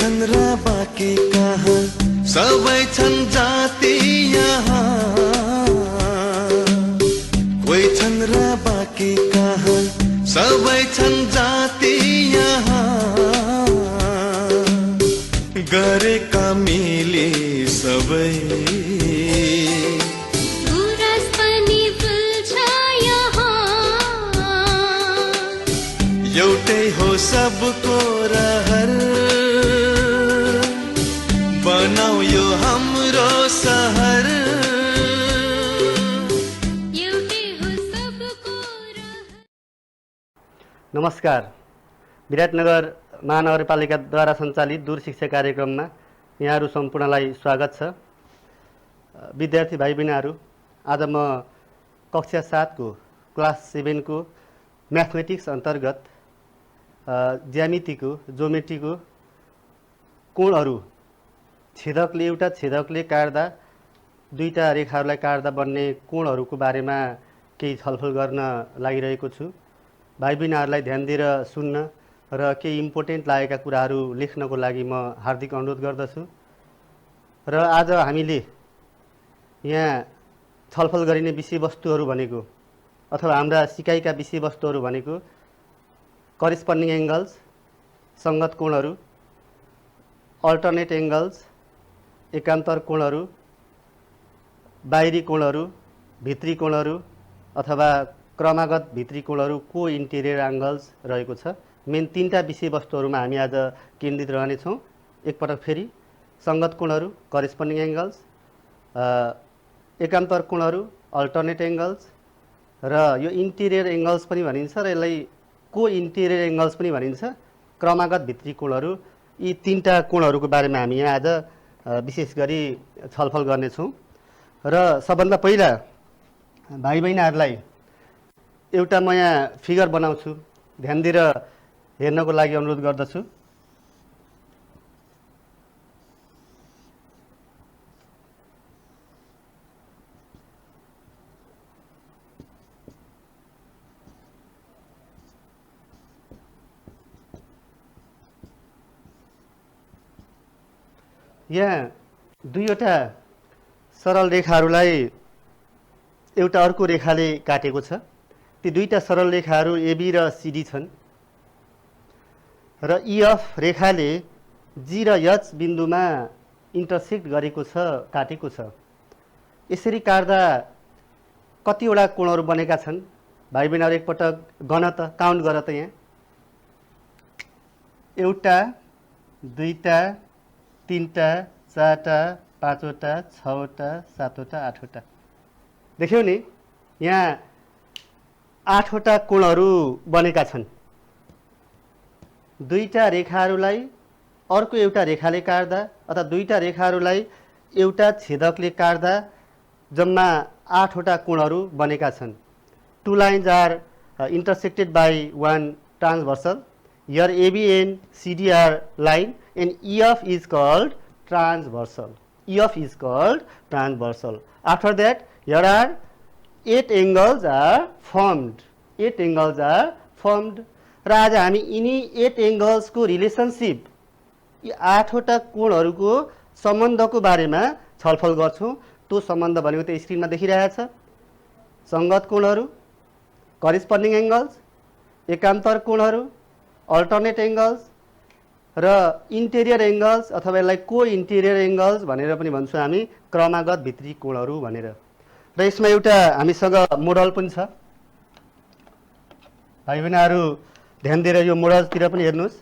छन् र बाँकी कहाँ सबै छन् जाति यहाँ कोही छन् र बाँकी कहाँ सबै छन् जाति यहाँ गरेका मिले सबै एउटै हो सबको रहर बनाऊ यो हाम्रो सहर एउटै हो सबको रहर। नमस्कार, विराटनगर महानगरपालिकाद्वारा सञ्चालित दूर शिक्षा कार्यक्रममा यहाँहरू सम्पूर्णलाई स्वागत छ। विद्यार्थी भाइ बहिनीहरू, आज म कक्षा 7 को क्लास 7 को म्याथमेटिक्स अन्तर्गत ज्यामितिको जोमेट्रीको कोणहरू छेदकले एउटा छेदकले काट्दा दुईटा रेखाहरूलाई काट्दा बन्ने कोणहरूको बारेमा केही छलफल गर्न लागिरहेको छु। भाइ बहिनीहरूलाई ध्यान दिएर सुन्न र केही इम्पोर्टेन्ट लागेका कुराहरू लेख्नको लागि म हार्दिक अनुरोध गर्दछु। र आज हामीले यहाँ छलफल गरिने विषयवस्तुहरू भनेको अथवा हाम्रा सिकाइका विषयवस्तुहरू भनेको करेस्पन्डिङ एङ्गल्स, सङ्गत कोणहरू, अल्टरनेट एङ्गल्स, एकान्तर कोणहरू, बाहिरी कोणहरू, भित्री कोणहरू अथवा क्रमागत भित्री कोणहरू, को इन्टेरियर एङ्गल्स रहेको छ। मेन तीनटा विषयवस्तुहरूमा हामी आज केन्द्रित रहनेछौँ। एकपटक फेरि सङ्गत कोणहरू करेस्पन्डिङ एङ्गल्स, एकान्तर कोणहरू अल्टरनेट एङ्गल्स र यो इन्टेरियर एङ्गल्स पनि भनिन्छ र यसलाई को इन्टेरियर एङ्गल्स पनि भनिन्छ, क्रमागत भित्री कोणहरू। यी तीनटा कोणहरूको बारेमा हामी यहाँ आज विशेष गरी छलफल गर्नेछौँ। र सबभन्दा पहिला भाइ बहिनीहरूलाई एउटा म यहाँ फिगर बनाउँछु, ध्यान दिएर हेर्नको लागि अनुरोध गर्दछु। यहाँ दुईवटा सरल रेखाहरूलाई एउटा अर्को रेखाले काटेको छ। ती दुईटा सरल रेखाहरू एबी र सिडी छन् र इएफ रेखाले जी र एच बिन्दुमा इन्टरसेक्ट गरेको छ, काटेको छ। यसरी काट्दा कतिवटा कोणहरू बनेका छन् भाइ बहिनीहरू एकपटक गण त, काउन्ट गर त। यहाँ एउटा, दुईटा, तीनटा, चारटा, पाँचवटा, छवटा, सातवटा, आठवटा। देख्यौ नि, यहाँ 8वटा कोणहरू बनेका छन्। दुईटा रेखाहरूलाई अर्को एउटा रेखाले काट्दा अथवा दुईटा रेखाहरूलाई एउटा छेदकले काट्दा जम्मा 8वटा कोणहरू बनेका छन्। Two lines are intersected by one transversal. Here AB and CD are line and EF is called transversal. EF is called transversal. After that, here are 8 angles are formed. 8 angles are formed. र आज हामी यिनी 8 angles को relationship, यी 8वटा कोणहरूको सम्बन्धको बारेमा छलफल गर्छौँ। त्यो सम्बन्ध भनेको त्यो स्क्रिनमा देखिरहेछ। सङ्गत कोणहरू, करेस्पन्डिङ एङ्गल्स, एकान्तर कोणहरू, अल्टरनेट एङ्गल्स र इन्टेरियर एङ्गल्स अथवा यसलाई को इन्टेरियर एङ्गल्स भनेर पनि भन्छौँ हामी, क्रमागत भित्री कोणहरू भनेर। र यसमा एउटा हामीसँग मोडल पनि छ। भाइ बहिनीहरू ध्यान दिएर यो मोडलतिर पनि हेर्नुहोस्।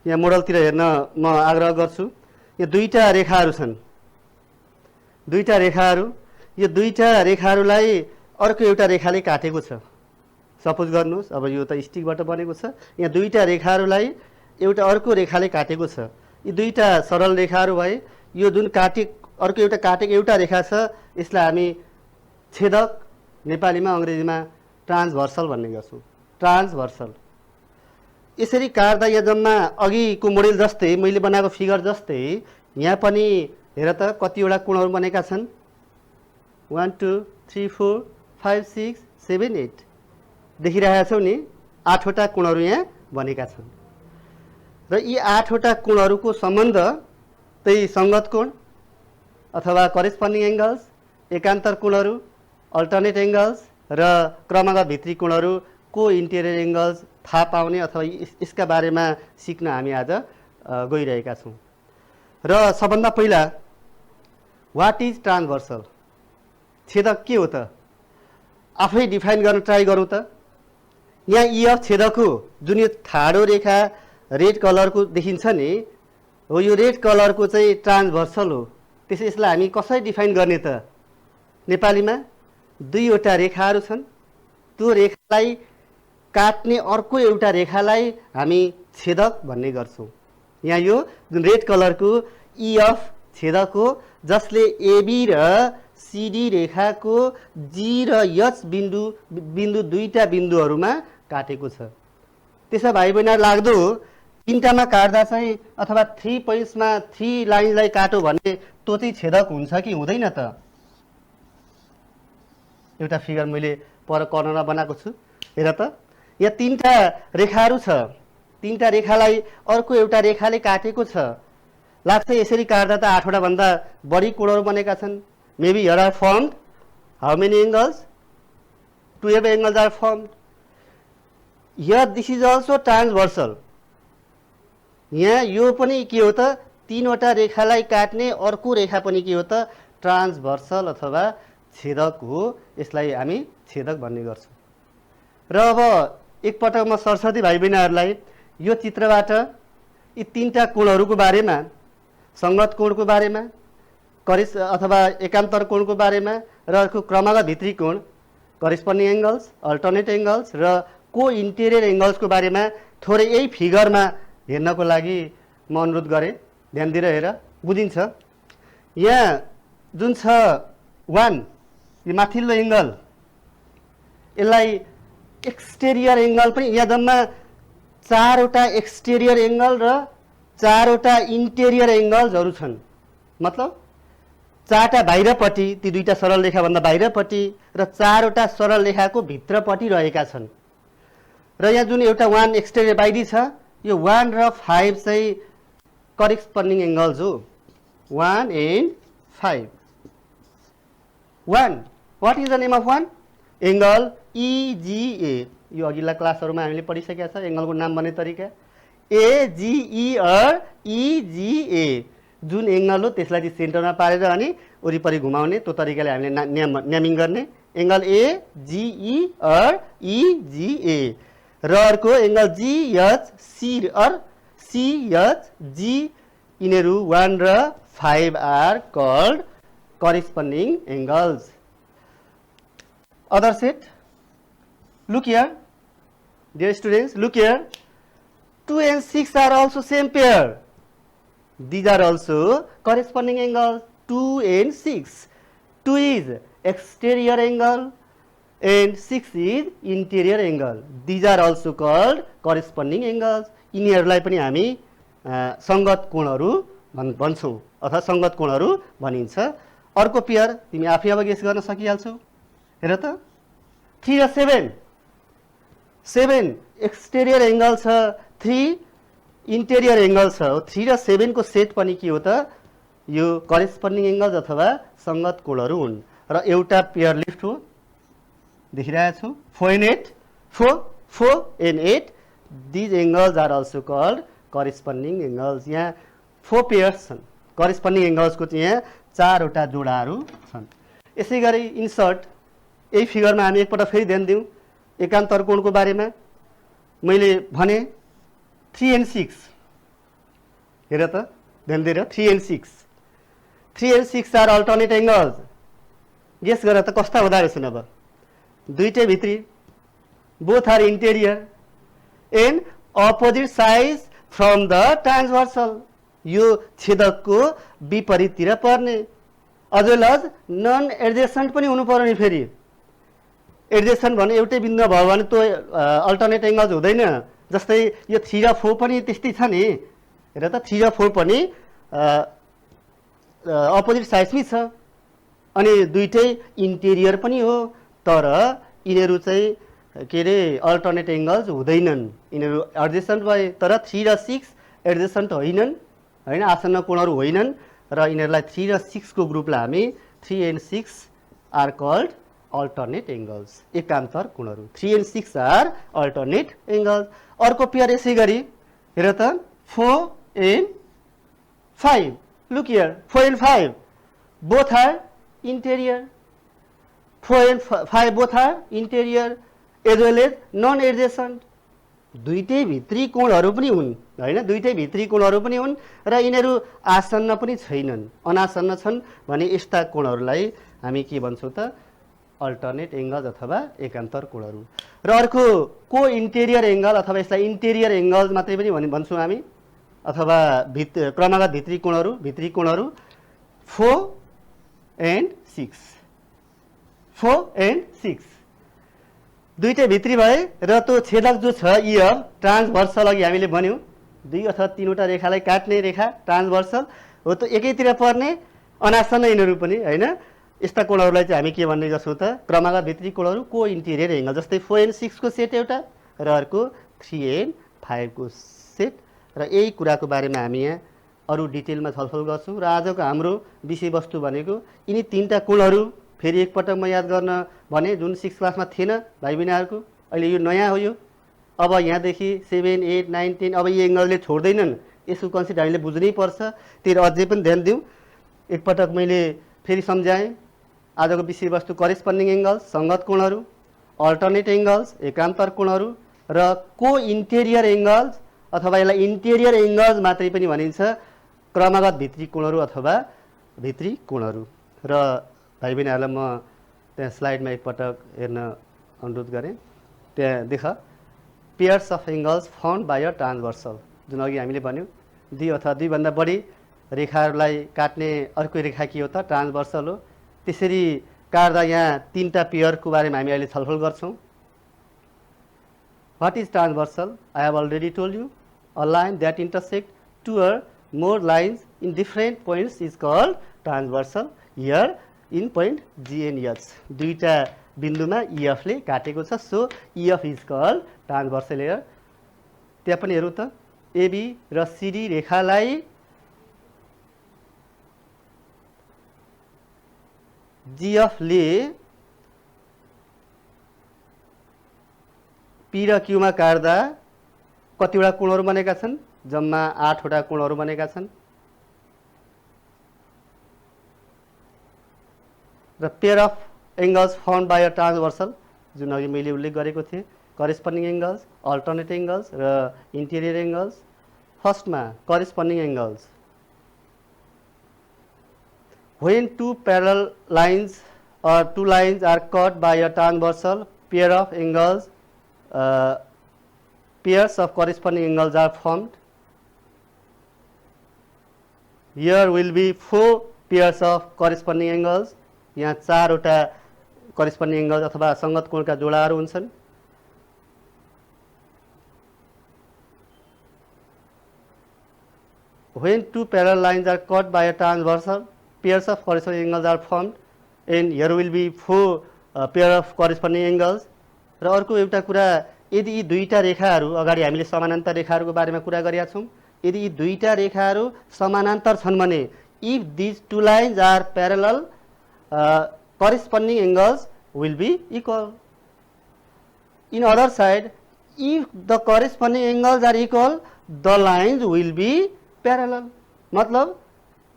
यहाँ मोडलतिर हेर्न म आग्रह गर्छु। यो दुईटा रेखाहरू छन्, दुईटा रेखाहरू। यो दुईटा रेखाहरूलाई अर्को एउटा रेखाले काटेको छ। सपोज गर्नुहोस्, अब यो त स्टिकबाट बनेको छ। यहाँ दुईटा रेखाहरूलाई एउटा अर्को रेखाले काटेको छ। यी दुईटा सरल रेखाहरू भए। यो जुन अर्को एउटा काटेको एउटा रेखा छ, यसलाई हामी छेदक, नेपालीमा अङ्ग्रेजीमा ट्रान्सभर्सल भन्ने गर्छौँ। ट्रान्सभर्सल। यसरी काट्दा यहाँ जम्मा अघिको मोडेल जस्तै, मैले बनाएको फिगर जस्तै यहाँ पनि हेर त कतिवटा कोणहरू बनेका छन्। 1 2 3 4 5 6 7 8 देखिरहेका छौ नि, 8वटा कोणहरू यहाँ बनेका छन्। र यी 8 वटा कोणहरूको सम्बन्ध त्यही सङ्गत कोण अथवा करेस्पोन्डिङ एङ्गल्स, एकान्तर कोणहरू, अल्टरनेट एङ्गल्स र क्रमगत भित्री कोणहरू, को इन्टेरियर एङ्गल्स थाहा पाउने अथवा यसका बारेमा सिक्न हामी आज गइरहेका छौँ। र सबभन्दा पहिला वाट इज ट्रान्सभर्सल, छेदक के हो त आफै डिफाइन गर्न ट्राई गरौँ त। यहाँ इएफ छेदकको जुन यो ठाडो रेखा रेड कलरको देखिन्छ नि हो, यो रेड कलरको चाहिँ ट्रान्सभर्सल हो। यसलाई हामी कसरी डिफाइन गर्ने त? नेपालीमा दुईवटा रेखाहरू छन्, त्यो रेखालाई काट्ने अर्को एउटा रेखालाई हामी छेदक भन्ने गर्छौँ। यहाँ यो जुन रेड कलरको इएफ छेदक हो, जसले एबी र सिडी रेखाको जी र एच बिन्दु दुईटा बिन्दुहरूमा काटेको छ। त्यसो भाइ बहिनी लाग्दो तिनटामा काट्दा चाहिँ अथवा 3 पोइन्ट्समा 3 लाइनलाई काट्यो भने त्यो चाहिँ छेदक हुन्छ कि हुँदैन त? एउटा फिगर मैले पर कर्नरमा बनाएको छु, हेर त। यहाँ तीनटा रेखाहरू छ, तीनटा रेखालाई अर्को एउटा रेखाले काटेको छ। लाग्छ यसरी काट्दा त 8 वटा भन्दा बढी कोणहरू बनेका छन्। Maybe here are formed how many angles? 12 angles are formed. Here this is also transversal. यहाँ यो पनि के हो त? 3 वटा रेखालाई काट्ने अर्को रेखा पनि के हो त? ट्रान्सभर्सल अथवा छेदक हो। यसलाई हामी छेदक भन्ने गर्छौँ। र अब एकपटक म सरस्वती भाइ बहिनीहरूलाई यो चित्रबाट यी तीनटा कोणहरूको बारेमा, सङ्गत कोणको बारेमा, अथवा एकान्तर कोणको बारेमा र अर्को क्रमगत भित्री कोण, करेस्पोन्डिङ एङ्गल्स, अल्टरनेट एङ्गल्स र को इन्टेरियर एङ्गल्सको बारेमा थोरै यही फिगरमा हेर्नको लागि म अनुरोध गरेँ। ध्यान दिएर हेर, बुझिन्छ। यहाँ जुन छ 1, यो माथिल्लो एङ्गल, यसलाई एक्सटेरियर एङ्गल पनि, यहाँ जम्मा 4 वटा एक्सटेरियर एङ्गल र 4 वटा इन्टेरियर एङ्गल्सहरू छन्। मतलब 4 टा बाहिरपट्टि, ती दुईटा सरल रेखाभन्दा बाहिरपट्टि र 4 वटा सरल रेखाको भित्रपट्टि रहेका छन्। र यहाँ जुन एउटा 1 एक्सटेरियर बाहिरी छ, यो 1 र 5 चाहिँ करेस्पोन्डिङ एङ्गल्स हो। 1 and 5। 1, what is the name of 1? Angle इजिए। यो अघिल्ला क्लासहरूमा हामीले पढिसकेका छ एङ्गलको नाम भन्ने तरिका। एजिई र इजिए जुन एङ्गल हो त्यसलाई चाहिँ सेन्टरमा पारेर अनि वरिपरि घुमाउने, त्यो तरिकाले हामीले न्यामिङ गर्ने। एङ्गल एजिई र इजिए र अर्को एङ्गल जिएचसी र सिएचजी, यिनीहरू 1 र 5 are called corresponding angles. Other set, look here, dear students, look here. 2 and 6 are also same pair. These are also corresponding angles. 2 and 6. 2 is exterior angle and 6 is interior angle. These are also called corresponding angles. यिनीहरूलाई पनि हामी सङ्गत कोणहरू भन्छौँ अथवा सङ्गत कोणहरू भनिन्छ। अर्को pair तिमी आफै अब गेस गर्न सकिहाल्छौ। हेर त 3 र 7, 7 एक्सटेरियर एङ्गल छ, 3 इन्टेरियर एङ्गल छ। 3 र 7 को सेट पनि के हो त? यो करेस्पोन्डिङ एङ्गल्स अथवा सङ्गत कोणहरू हुन्। र एउटा पेयर लिफ्ट हो, देखिरहेको छु। 4 and 8, 4 and 8, these angles are also called corresponding angles. यहाँ 4 पेयर्स छन्। करेस्पोन्डिङ एङ्गल्सको चाहिँ यहाँ 4 वटा जोडाहरू छन्। यसै गरी इन्सर्ट, यही फिगरमा हामी एकपल्ट फेरि ध्यान दिउँ एकान्तर कोणको बारेमा। मैले भने 3 and 6, हेर त ध्यान दिएर, 3 and 6, 3 and 6 are alternate angles. Guess गर त कस्ता हुँदो रहेछन्? अब दुईटै भित्री, both are interior and opposite side from the transversal. यो छेदकको विपरीततिर पर्ने। अझ वेल अज नन एडजेसेन्ट पनि हुनु पर्यो नि। फेरि एडजेसेन्ट भने एउटै बिन्दु भयो भने त्यो अल्टरनेट एङ्गल्स हुँदैन। जस्तै यो 3 र 4 पनि त्यस्तै छ नि। हेर त 3 र 4 पनि अपोजिट साइडमै छ अनि दुईटै इन्टेरियर पनि हो, तर यिनीहरू चाहिँ के अरे अल्टरनेट एङ्गल्स हुँदैनन्। यिनीहरू एडजेसेन्ट भए, तर 3 र 6 एडजेसेन्ट होइनन् हैन, आसन्न कोणहरू होइनन् र यिनीहरूलाई 3 र 6 को ग्रुपलाई हामी 3 and 6 are called alternate angles, एकान्तर कोणहरू। 3 and 6 आर अल्टरनेट एङ्गल्स। अर्को पेयर यसै गरी हेर त 4 and 5, look here 4 and 5 both are interior, 4 and 5 both are interior as well as non adjacent, दुईटै भित्री कोणहरू पनि हुन् हैन, दुईटै भित्री कोणहरू पनि हुन् र यिनीहरू आसन्न पनि छैनन्, अनासन्न छन् भने यस्ता कोणहरूलाई हामी के भन्छौँ त अल्टरनेट एङ्गल अथवा एकान्तर कोणहरू। र अर्को को इन्टेरियर एङ्गल अथवा यसलाई इन्टेरियर एङ्गल मात्रै पनि भन्छौँ हामी, अथवा क्रमागत भित्री कोणहरू 4 and 6, 4 and 6 दुईटै भित्री भए र त्यो छेदक जो छ EF ट्रान्सभर्सल, अघि हामीले भन्यौँ 2 अथवा 3वटा रेखालाई काट्ने रेखा ट्रान्सभर्सल हो, त एकैतिर पर्ने अनासन्न यिनीहरू पनि हैन। यस्ता कोणहरूलाई चाहिँ हामी के भन्ने गर्छौँ त क्रमागत भित्री कोणहरू को इन्टेरियर एङ्गल, जस्तै 4 and 6 को सेट एउटा र अर्को 3 and 5 को सेट। र यही कुराको बारेमा हामी यहाँ अरू डिटेलमा छलफल गर्छौँ। र आजको हाम्रो विषयवस्तु भनेको यिनी 3टा कोणहरू फेरि एकपटक म याद गर्न भने जुन 6 क्लासमा थिएन भाइ बहिनीहरूको, अहिले यो नयाँ हो। यो अब यहाँदेखि 7, 8, 9, 10 अब यी एङ्गलले छोड्दैनन्, यसको कन्सेप्ट हामीले बुझ्नै पर्छ। त्यही अझै पनि ध्यान दिउँ। एकपटक मैले फेरि सम्झाएँ आजको विषयवस्तु करेस्पोन्डिङ एङ्गल्स सङ्गत कोणहरू, अल्टरनेट एङ्गल्स एकान्तर कोणहरू र को इन्टेरियर एङ्गल्स अथवा यसलाई इन्टेरियर एङ्गल्स मात्रै पनि भनिन्छ क्रमागत भित्री कोणहरू अथवा भित्री कोणहरू। र भाइ बहिनीहरूलाई म त्यहाँ स्लाइडमा एकपटक हेर्न अनुरोध गरेँ। त्यहाँ देख pairs of angles found by a transversal, जुन अघि हामीले भन्यौँ 2 अथवा 2 भन्दा बढी रेखाहरूलाई काट्ने अर्को रेखा के हो त ट्रान्सभर्सल हो। त्यसरी काट्दा यहाँ 3टा पेयरको बारेमा हामी अहिले छलफल गर्छौँ। What is transversal? I have already told you, a line that intersect 2 or more lines in different points is called transversal. Here in point G and H, दुईटा बिन्दुमा EF ले काटेको छ, so EF is called transversal here. त्यहाँ पनि हेरौँ त AB र CD रेखालाई GF ले P र Q मा काट्दा कतिवटा कोणहरू बनेका छन्? जम्मा 8वटा कोणहरू बनेका छन्। र pair of angles found by a transversal जुन अघि मैले उल्लेख गरेको थिएँ, करेस्पोन्डिङ एङ्गल्स, अल्टरनेट एङ्गल्स र इन्टेरियर एङ्गल्स। फर्स्टमा corresponding angles, when 2 parallel lines or 2 lines are cut by a transversal pair of angles, pairs of corresponding angles are formed. Here will be 4 pairs of corresponding angles. यहाँ 4वटा corresponding angles अथवा संगत कोणका जोडाहरू हुन्छन्। When 2 parallel lines are cut by a transversal, pairs of corresponding angles are formed, and here will be 4 pair of corresponding angles. र अर्को एउटा कुरा, यदि यी दुईटा रेखाहरू अगाडि हामीले समानान्तर रेखाहरूको बारेमा कुरा गरेका छौँ, यदि यी दुईटा रेखाहरू समानान्तर छन् भने if these 2 lines are parallel, corresponding angles will be equal. In other side, if the corresponding angles are equal, the lines will be parallel. मतलब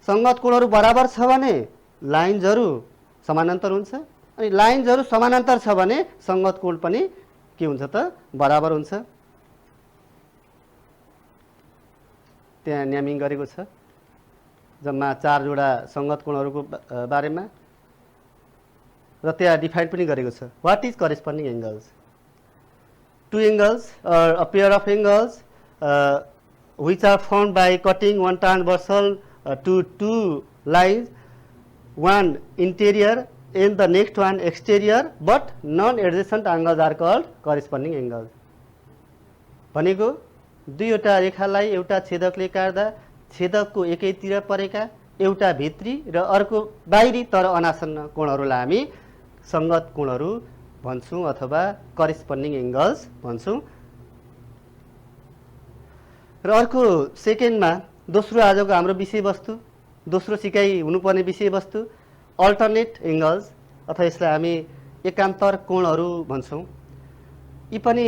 संगत कोणहरू बराबर छ भने लाइन्सहरू समानान्तर हुन्छ, अनि लाइन्सहरू समानान्तर छ भने संगत कोण पनि के हुन्छ त बराबर हुन्छ। त्यहाँ न्यामिङ गरेको छ जम्मा 4 जोडा संगत कोणहरूको बारेमा र त्यहाँ डिफाइन पनि गरेको छ। What is corresponding angles? 2 angles or a pair of angles which are formed by cutting one transversal to 2 lines, one interior and the next one exterior, but non-adjacent angles are called corresponding angles. भनेको दुईवटा रेखालाई एउटा छेदकले काट्दा छेदकको एकैतिर परेका एउटा भित्री र अर्को बाहिरी तर अनासन्न कोणहरूलाई हामी संगत कोणहरू भन्छौँ अथवा करेस्पोन्डिङ एङ्गल्स भन्छौँ। र अर्को सेकेन्डमा दोस्रो आजको हाम्रो विषयवस्तु, दोस्रो सिकाइ हुनुपर्ने विषयवस्तु अल्टरनेट एङ्गल्स अथवा यसलाई हामी एकान्तर कोणहरू भन्छौँ। यी पनि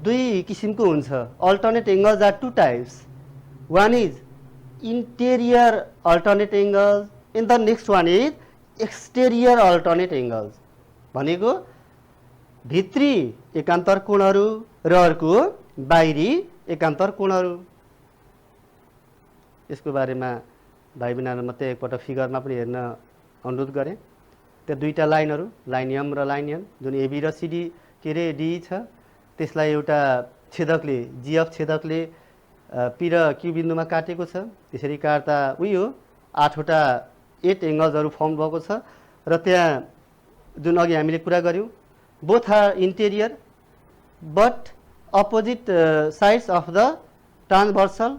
दुई किसिमको हुन्छ। Alternate angles are two types. One is interior alternate angles and the next one is exterior alternate angles. भनेको भित्री एकान्तर कोणहरू र अर्को बाहिरी एकान्तर कोणहरू। यसको बारेमा भाइ बहिनीहरू मात्रै एकपल्ट फिगरमा पनि हेर्न अनुरोध गरेँ। त्यो दुईटा लाइनहरू, लाइन एम र लाइन एन, जुन एबी र सिडी के अरे डी छ, त्यसलाई एउटा छेदकले जिएफ छेदकले पी र क्यू बिन्दुमा काटेको छ। त्यसरी काट्दा उही हो 8वटा 8 एङ्गल्सहरू फर्म भएको छ। र त्यहाँ जुन अघि हामीले कुरा गऱ्यौँ, both are interior but opposite sides of the transversal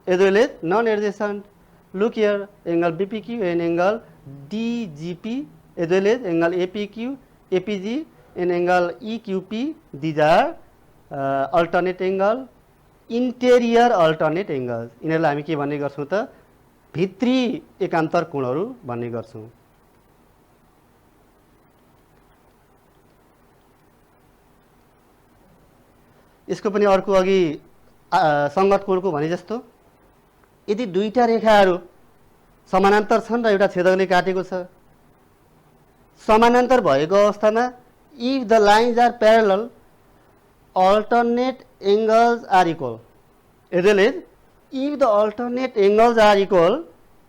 as well as non-adjacent. Look here, angle BPQ and angle DGP as well as angle APQ, APG and angle EQP. These are alternate angle, interior alternate angles. यिनीहरूलाई हामी के भन्ने गर्छौँ त, भित्री एकान्तर कोणहरू भन्ने गर्छौँ। यसको पनि अर्को अघि संगत कोणको भने जस्तो यदि दुईटा रेखाहरू समानान्तर छन् र एउटा छेदकले काटेको छ, समानान्तर भएको अवस्थामा if the lines are parallel alternate angles are equal as well as if the alternate angles are equal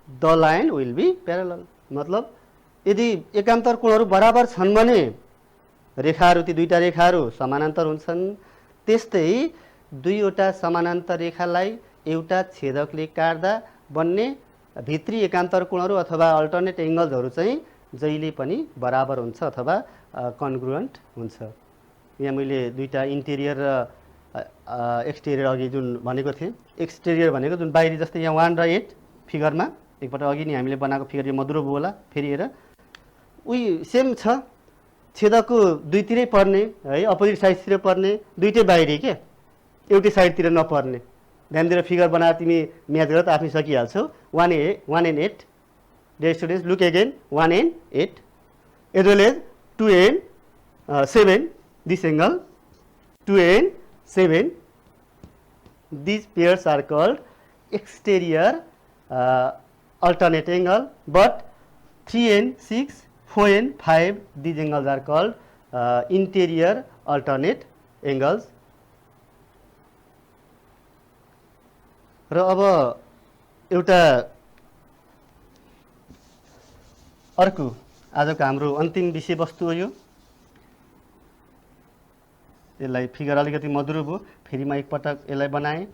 the line will be parallel. मतलब यदि एकान्तर कोणहरू बराबर छन् भने रेखाहरू, ती दुईटा रेखाहरू समानान्तर हुन्छन्। त्यस्तै दुईवटा समानान्तर रेखालाई एउटा छेदकले काट्दा बन्ने भित्री एकान्तर कोणहरू अथवा अल्टरनेट एङ्गल्सहरू चाहिँ जहिले पनि बराबर हुन्छ अथवा कन्ग्रुएन्ट हुन्छ। यहाँ मैले दुईटा इन्टेरियर र एक्सटेरियर अघि जुन भनेको थिएँ, एक्सटेरियर भनेको जुन बाहिरी, जस्तै यहाँ 1 र 8 फिगरमा एकपल्ट अघि नै हामीले बनाएको फिगर, यो मधुरो भयो होला फेरि हेर, उही सेम छ। छेदकको दुईतिरै पर्ने है, अपोजिट साइडतिर पर्ने, दुईटै बाहिरी के, एउटै साइडतिर नपर्ने। ध्यान दिएर फिगर बनाएर तिमी म्याच गरेर त आफै सकिहाल्छौ। 1 and 8 dear students, look again, 1 and 8 as well as 2 and 7, this angle 2 and 7, these pairs are called exterior alternate angle, but 3 and 6, 4 and 5, these angles are called interior alternate angles. र अब एउटा अर्को आजको हाम्रो अन्तिम विषयवस्तु हो यो। यसलाई फिगर अलिकति मधुरो भयो, फेरि म एकपटक यसलाई बनाएँ।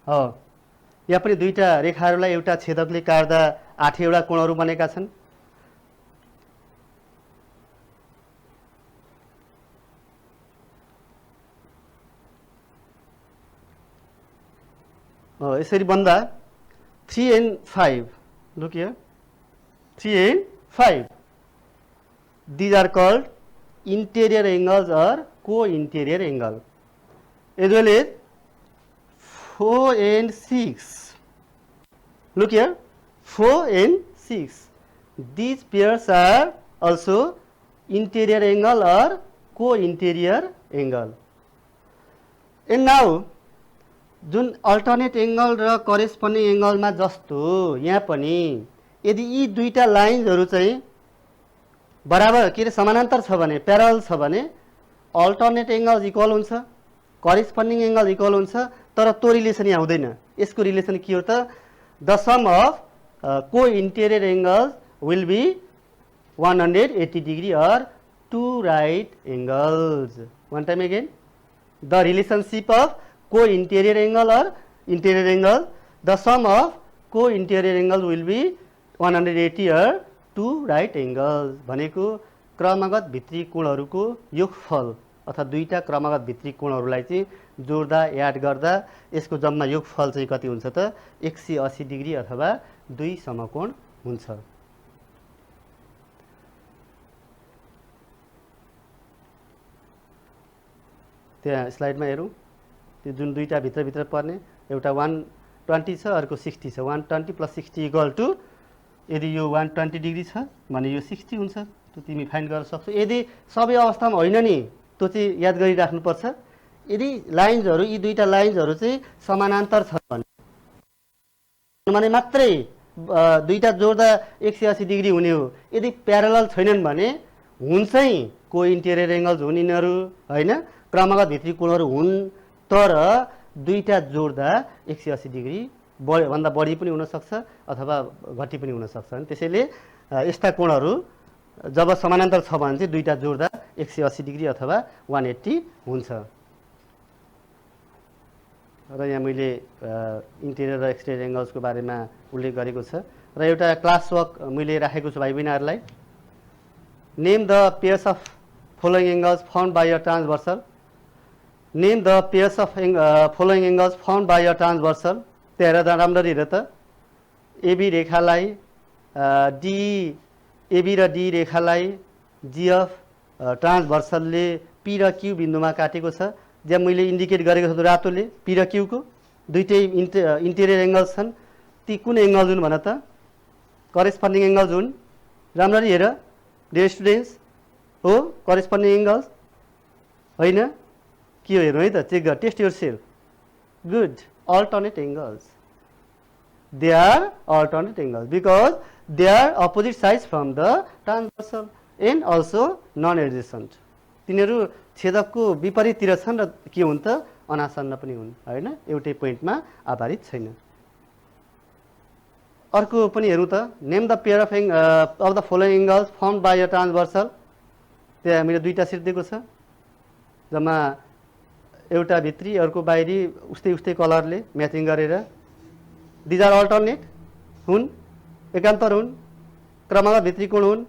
हो, यहाँ पनि दुईटा रेखाहरूलाई एउटा छेदकले काट्दा 8वटा कोणहरू बनेका छन्। यसरी बन्दा 3 and 5, look here, 3 and 5, these are called interior angles or co-interior angle, as well as 4 and 6, look here, 4 and 6, these pairs are also interior angle or co-interior angle. And now जुन अल्टरनेट एङ्गल र corresponding एङ्गलमा जस्तो यहाँ पनि यदि यी दुईटा लाइन्सहरू चाहिँ बराबर के अरे समानान्तर छ भने, प्यारल छ भने अल्टरनेट एङ्गल इक्वल हुन्छ, करेस्पोन्डिङ एङ्गल इक्वल हुन्छ। तर त्यो रिलेसन यहाँ हुँदैन। यसको रिलेसन के हो त, the sum of co interior angles will be 180 degree or 2 right angles. One time again, the relationship of co-interior angle or interior angle, the sum of co-interior angle will be 180 or 2 right angles। भनेको क्रमागत भित्री कोणहरूको योगफल अथवा दुईटा क्रमागत भित्री कोणहरूलाई चाहिँ जोड्दा याद गर्दा यसको जम्मा योगफल चाहिँ कति हुन्छ त, 180 डिग्री अथवा 2 समकोण हुन्छ। त्यहाँ स्लाइडमा हेरौँ त्यो जुन दुईटा भित्र पर्ने एउटा 120 छ अर्को 60 छ 120 + 60 इक्वल टु यदि यो 120 डिग्री छ भने यो 60 हुन्छ त्यो तिमी फाइन्ड गर्न सक्छौ यदि सबै अवस्थामा होइन नि त्यो चाहिँ याद गरिराख्नुपर्छ यदि लाइन्सहरू यी दुईटा लाइन्सहरू चाहिँ समानान्तर छ भने मात्रै दुईटा जोड्दा 180 डिग्री हुने हो यदि प्यारलल छैनन् भने हुन चाहिँ को इन्टेरियर एङ्गल्स हुन् यिनीहरू होइन क्रमागत भित्री कोणहरू हुन् तर दुईटा जोड्दा 180 डिग्री भन्दा बढी पनि हुनसक्छ अथवा घटी पनि हुनसक्छ त्यसैले यस्ता कोणहरू जब समानान्तर छ भने चाहिँ दुईटा जोड्दा 180 डिग्री अथवा 180 हुन्छ र यहाँ मैले इन्टेरियर र एक्सटेरियर एङ्गल्सको बारेमा उल्लेख गरेको छ र एउटा क्लास वर्क मैले राखेको छु भाइ बहिनीहरूलाई name the pairs of following angles found by a transversal name the pairs of following angles found by a transversal त्यहाँ हेर राम्ररी हेर त एबी रेखालाई एबी र डी रेखालाई जिएफ ट्रान्सभर्सलले पी र क्यू बिन्दुमा काटेको छ जहाँ मैले इन्डिकेट गरेको छु रातोले पी र क्यूको दुईटै इन्टेरियर एङ्गल्स छन् ती कुन एङ्गल्स हुन् भन त करेस्पोन्डिङ एङ्गल्स हुन् राम्ररी हेर डियर स्टुडेन्ट्स हो करेस्पोन्डिङ एङ्गल्स होइन के हो हेर्नु है त चेक गर test yourself good alternate angles they are alternate angles because they are opposite sides from the transversal and also non adjacent तिनीहरू छेदकको विपरीततिर छन् र के हुन् त अनासन्न पनि हुन् हैन एउटै पोइन्टमा आधारित छैन अर्को पनि हेरौँ त name the pair of the following angles found by a transversal त्यहाँ मैले दुईटा सेट दिएको छ जम्मा एउटा भित्री अर्को बाहिरी उस्तै कलरले म्याचिङ गरेर दिज आर अल्टरनेट हुन् एकान्तर हुन् क्रमगत भित्री कोण हुन्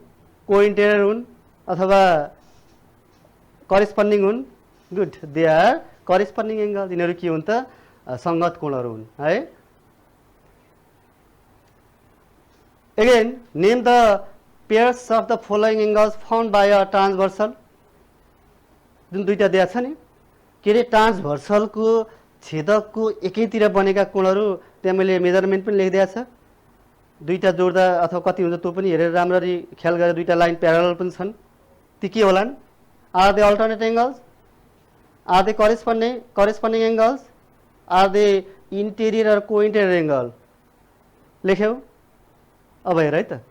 को इन्टेरियर हुन् अथवा करेस्पोन्डिङ हुन् good they are corresponding angle यिनीहरू के हुन् त सङ्गत कोणहरू हुन् है again name the pairs of the following angles found by a transversal जुन दुईटा दिएको छ नि के अरे ट्रान्सभर्सलको छेदकको एकैतिर बनेका कोणहरू त्यहाँ मैले मेजरमेन्ट पनि लेखिदिएको छ दुईटा जोड्दा अथवा कति हुन्छ त्यो पनि हेरेर राम्ररी ख्याल गरेर दुईटा लाइन प्यारलल पनि छन् ती के होलान् are they alternate angles are they corresponding angles are they interior or co interior angle लेख्यौ अब हेर है त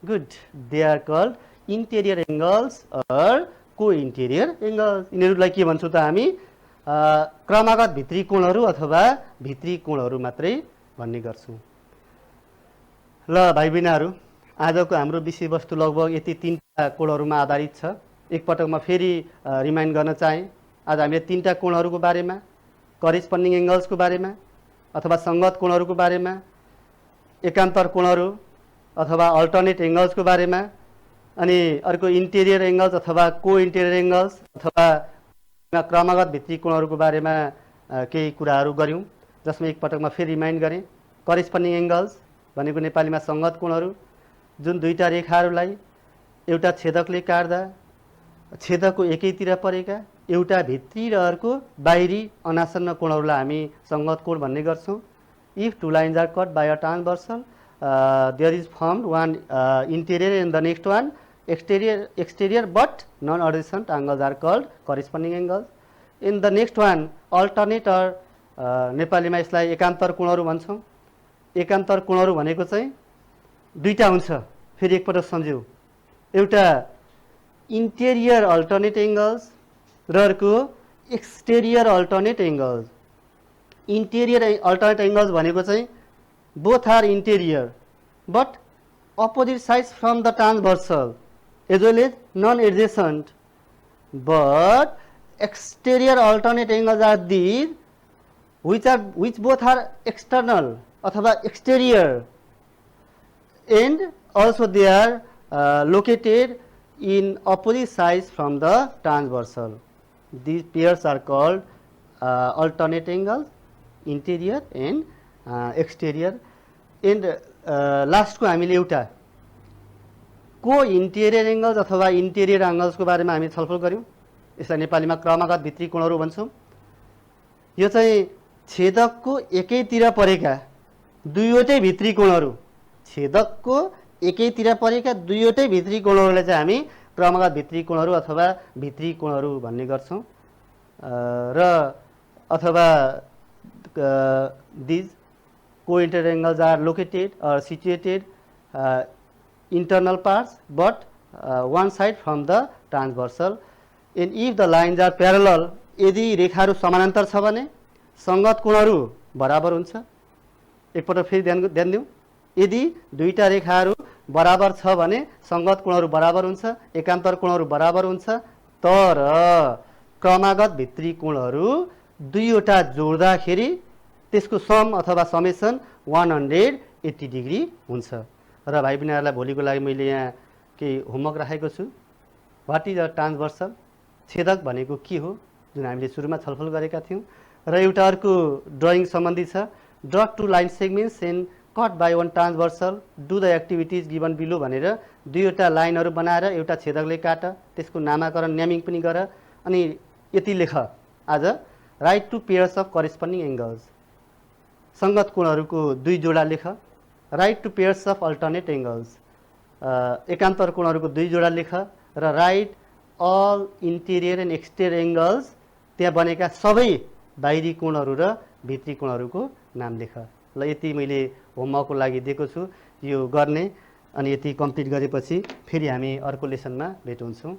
good they are called interior angles or co interior angles यिनीहरूलाई के भन्छौँ त हामी क्रमागत भित्री कोणहरू अथवा भित्री कोणहरू मात्रै भन्ने गर्छौँ ल भाइ बहिनीहरू आजको हाम्रो विषयवस्तु लगभग यति तीनटा कोणहरूमा आधारित छ एकपटक म फेरि रिमाइन्ड गर्न चाहेँ आज हामीले तीनटा कोणहरूको बारेमा करेस्पोन्डिङ एङ्गल्सको बारेमा अथवा सङ्गत कोणहरूको बारेमा एकान्तर कोणहरू अथवा अल्टरनेट एङ्गल्सको बारेमा अनि अर्को इन्टेरियर एङ्गल्स अथवा को इन्टेरियर एङ्गल्स अथवा क्रमागत भित्री कोणहरूको बारेमा केही कुराहरू गऱ्यौँ जसमा एकपटकमा फेरि रिमाइन्ड गरेँ करेस्पोन्डिङ एङ्गल्स भनेको नेपालीमा सङ्गत कोणहरू जुन दुईटा रेखाहरूलाई एउटा छेदकले काट्दा छेदकको एकैतिर परेका एउटा भित्री र अर्को बाहिरी अनासन्न कोणहरूलाई हामी सङ्गत कोण भन्ने गर्छौँ if two lines are cut by a transversal there is formed one interior and the next one exterior but non-adjacent angles are called corresponding angles in the next one alternate or नेपालीमा यसलाई एकान्तर कोणहरू भन्छौँ एकान्तर कोणहरू भनेको चाहिँ दुईटा हुन्छ फेरि एकपटक सम्झ्यौ एउटा इन्टेरियर अल्टरनेट एङ्गल्स र अर्को exterior alternate angles interior alternate angles भनेको चाहिँ both are interior but opposite sides from the transversal as well as non-adjacent but exterior alternate angles are these which both are external अथवा exterior and also they are located in opposite sides from the transversal these pairs are called alternate angles interior and exterior and last को हामीले एउटा को interior angles अथवा interior एङ्गल्सको बारेमा हामी छलफल गऱ्यौँ यसलाई नेपालीमा क्रमागत भित्री कोणहरू भन्छौँ। यो चाहिँ छेदकको एकैतिर परेका दुईवटै भित्री कोणहरू, छेदकको एकैतिर परेका दुईवटै भित्री कोणहरूलाई चाहिँ हामी क्रमागत भित्री कोणहरू अथवा भित्री कोणहरू भन्ने गर्छौँ। र अथवा these cointerior angles are located or situated internal parts but one side from the transversal and if the lines are parallel, यदि रेखाहरू समानान्तर छ भने संगत कोणहरू बराबर हुन्छ। एकपल्ट फेरि ध्यान दिउँ, यदि दुईटा रेखाहरू बराबर छ भने संगत कोणहरू बराबर हुन्छ, एकान्तर कोणहरू बराबर हुन्छ। तर क्रमागत भित्री कोणहरू दुईवटा जोड्दाखेरि त्यसको सम अथवा समेसन 180 डिग्री हुन्छ। र भाइ बहिनीहरूलाई भोलिको लागि मैले यहाँ केही होमवर्क राखेको छु। वाट इज अ ट्रान्सभर्सल, छेदक भनेको के हो, जुन हामीले सुरुमा छलफल गरेका थियौँ। र एउटा अर्को ड्रइङ सम्बन्धी छ, draw two line segments and cut by one transversal, do the activities given below भनेर दुईवटा लाइनहरू बनाएर एउटा छेदकले काट, त्यसको नामाकरण न्यामिङ पनि गर, अनि यति लेख आज, write two pairs of corresponding angles, सङ्गत कोणहरूको दुई जोडा लेख, write two pairs of alternate angles, एकान्तर कोणहरूको दुई जोडा लेख, र write all interior and exterior angles, त्यहाँ बनेका सबै बाहिरी कोणहरू र भित्री कोणहरूको नाम लेख। ल यति मैले होमवर्कको लागि दिएको छु, यो गर्ने। अनि यति कम्प्लिट गरेपछि फेरि हामी अर्को लेसनमा भेट हुन्छौँ।